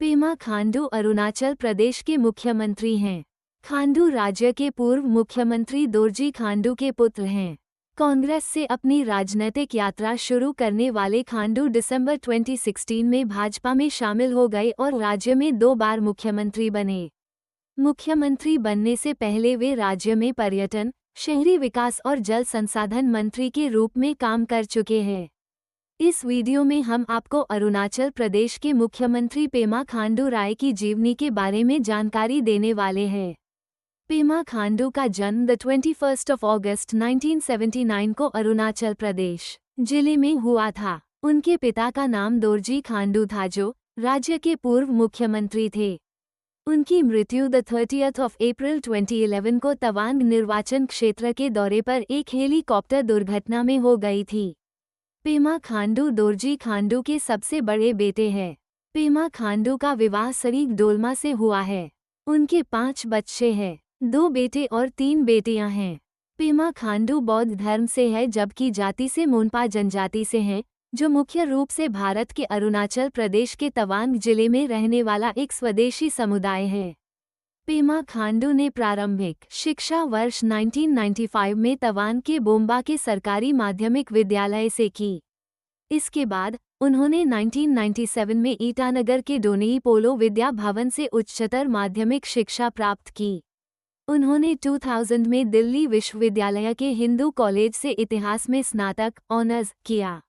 पेमा खांडू अरुणाचल प्रदेश के मुख्यमंत्री हैं। खांडू राज्य के पूर्व मुख्यमंत्री दोरजी खांडू के पुत्र हैं। कांग्रेस से अपनी राजनीतिक यात्रा शुरू करने वाले खांडू दिसंबर 2016 में भाजपा में शामिल हो गए और राज्य में 2 बार मुख्यमंत्री बने। मुख्यमंत्री बनने से पहले वे राज्य में पर्यटन, शहरी विकास और जल संसाधन मंत्री के रूप में काम कर चुके हैं। इस वीडियो में हम आपको अरुणाचल प्रदेश के मुख्यमंत्री पेमा खांडू राय की जीवनी के बारे में जानकारी देने वाले हैं। पेमा खांडू का जन्म 21 अगस्त 1979 को अरुणाचल प्रदेश जिले में हुआ था। उनके पिता का नाम दोरजी खांडू था जो राज्य के पूर्व मुख्यमंत्री थे। उनकी मृत्यु 30 अप्रैल 2011 को तवांग निर्वाचन क्षेत्र के दौरे पर एक हेलीकॉप्टर दुर्घटना में हो गई थी। पेमा खांडू दोरजी खांडू के सबसे बड़े बेटे हैं। पेमा खांडू का विवाह सरीक डोलमा से हुआ है। उनके 5 बच्चे हैं, 2 बेटे और 3 बेटियां हैं। पेमा खांडू बौद्ध धर्म से है जबकि जाति से मोनपा जनजाति से हैं, जो मुख्य रूप से भारत के अरुणाचल प्रदेश के तवांग जिले में रहने वाला एक स्वदेशी समुदाय है। पेमा खांडू ने प्रारंभिक शिक्षा वर्ष 1995 में तवांग के बोम्बा के सरकारी माध्यमिक विद्यालय से की। इसके बाद उन्होंने 1997 में ईटानगर के डोनेई पोलो विद्या भवन से उच्चतर माध्यमिक शिक्षा प्राप्त की। उन्होंने 2000 में दिल्ली विश्वविद्यालय के हिंदू कॉलेज से इतिहास में स्नातक ऑनर्स किया।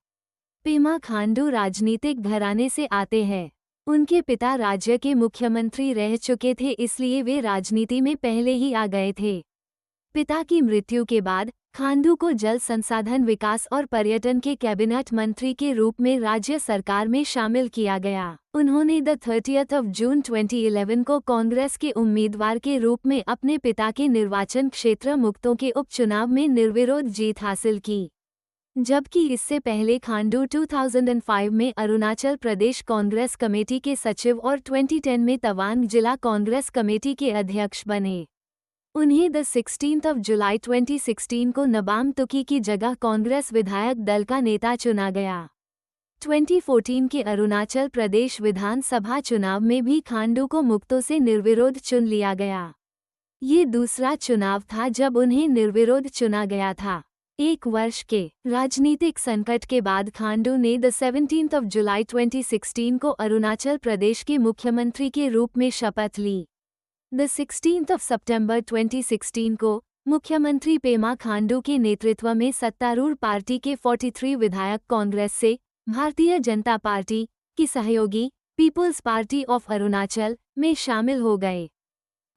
पेमा खांडू राजनीतिक घराने से आते हैं। उनके पिता राज्य के मुख्यमंत्री रह चुके थे, इसलिए वे राजनीति में पहले ही आ गए थे। पिता की मृत्यु के बाद खांडू को जल संसाधन विकास और पर्यटन के कैबिनेट मंत्री के रूप में राज्य सरकार में शामिल किया गया। उन्होंने 30 जून 2011 को कांग्रेस के उम्मीदवार के रूप में अपने पिता के निर्वाचन क्षेत्र मुक्तों के उपचुनाव में निर्विरोध जीत हासिल की, जबकि इससे पहले खांडू 2005 में अरुणाचल प्रदेश कांग्रेस कमेटी के सचिव और 2010 में तवांग जिला कांग्रेस कमेटी के अध्यक्ष बने। उन्हें 16 जुलाई 2016 को नबाम तुकी की जगह कांग्रेस विधायक दल का नेता चुना गया। 2014 के अरुणाचल प्रदेश विधानसभा चुनाव में भी खांडू को मुक्तों से निर्विरोध चुन लिया गया। ये दूसरा चुनाव था जब उन्हें निर्विरोध चुना गया था। 1 वर्ष के राजनीतिक संकट के बाद खांडू ने 17 जुलाई 2016 को अरुणाचल प्रदेश के मुख्यमंत्री के रूप में शपथ ली। 16 सितंबर 2016 को मुख्यमंत्री पेमा खांडू के नेतृत्व में सत्तारूढ़ पार्टी के 43 विधायक कांग्रेस से भारतीय जनता पार्टी की सहयोगी पीपुल्स पार्टी ऑफ अरुणाचल में शामिल हो गए,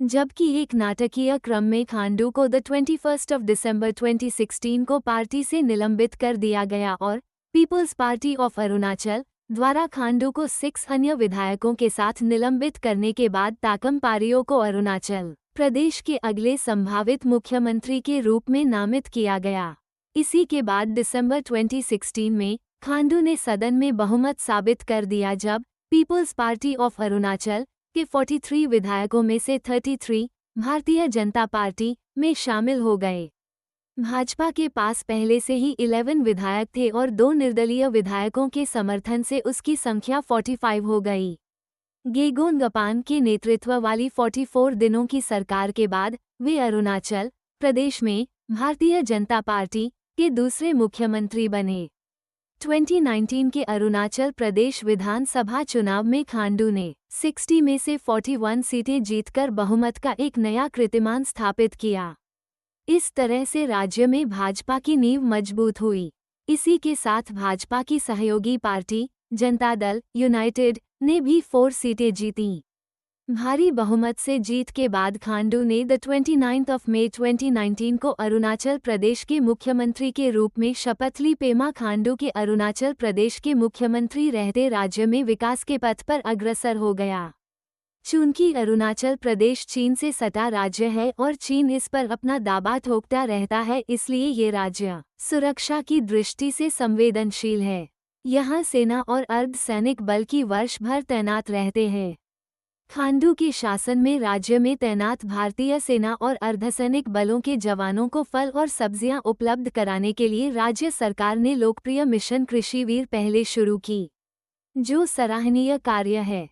जबकि एक नाटकीय क्रम में खांडू को 21 दिसंबर 2016 को पार्टी से निलंबित कर दिया गया और पीपुल्स पार्टी ऑफ अरुणाचल द्वारा खांडू को 6 अन्य विधायकों के साथ निलंबित करने के बाद ताकम पारियो को अरुणाचल प्रदेश के अगले संभावित मुख्यमंत्री के रूप में नामित किया गया। इसी के बाद दिसंबर 2016 में खांडू ने सदन में बहुमत साबित कर दिया जब पीपुल्स पार्टी ऑफ अरुणाचल के 43 विधायकों में से 33 भारतीय जनता पार्टी में शामिल हो गए। भाजपा के पास पहले से ही 11 विधायक थे और 2 निर्दलीय विधायकों के समर्थन से उसकी संख्या 45 हो गई। गेगोन गपान के नेतृत्व वाली 44 दिनों की सरकार के बाद वे अरुणाचल प्रदेश में भारतीय जनता पार्टी के दूसरे मुख्यमंत्री बने। 2019 के अरुणाचल प्रदेश विधानसभा चुनाव में खांडू ने 60 में से 41 सीटें जीतकर बहुमत का एक नया कीर्तिमान स्थापित किया। इस तरह से राज्य में भाजपा की नींव मजबूत हुई। इसी के साथ भाजपा की सहयोगी पार्टी जनता दल यूनाइटेड ने भी 4 सीटें जीतीं। भारी बहुमत से जीत के बाद खांडू ने 29 मई 2019 को अरुणाचल प्रदेश के मुख्यमंत्री के रूप में शपथ ली। पेमा खांडू के अरुणाचल प्रदेश के मुख्यमंत्री रहते राज्य में विकास के पथ पर अग्रसर हो गया। चूंकि अरुणाचल प्रदेश चीन से सटा राज्य है और चीन इस पर अपना दावा ठोकता रहता है, इसलिए ये राज्य सुरक्षा की दृष्टि से संवेदनशील है। यहाँ सेना और अर्धसैनिक बल की वर्ष भर तैनात रहते हैं। खांडू के शासन में राज्य में तैनात भारतीय सेना और अर्धसैनिक बलों के जवानों को फल और सब्जियां उपलब्ध कराने के लिए राज्य सरकार ने लोकप्रिय मिशन कृषि वीर पहले शुरू की, जो सराहनीय कार्य है।